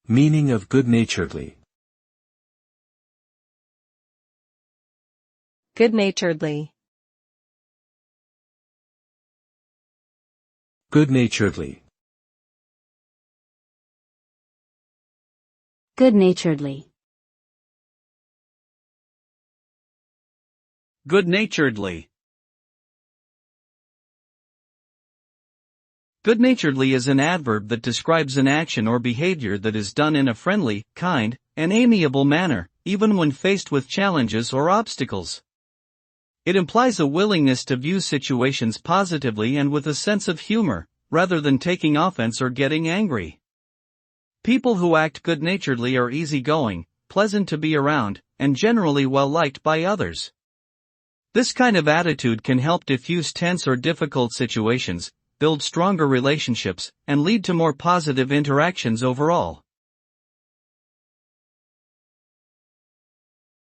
Meaning of good-naturedly. Good-naturedly. Good-naturedly. Good-naturedly. Good-naturedly. Good-naturedly is an adverb that describes an action or behavior that is done in a friendly, kind, and amiable manner, even when faced with challenges or obstacles. It implies a willingness to view situations positively and with a sense of humor, rather than taking offense or getting angry. People who act good-naturedly are easygoing, pleasant to be around, and generally well-liked by others. This kind of attitude can help diffuse tense or difficult situations, build stronger relationships, and lead to more positive interactions overall.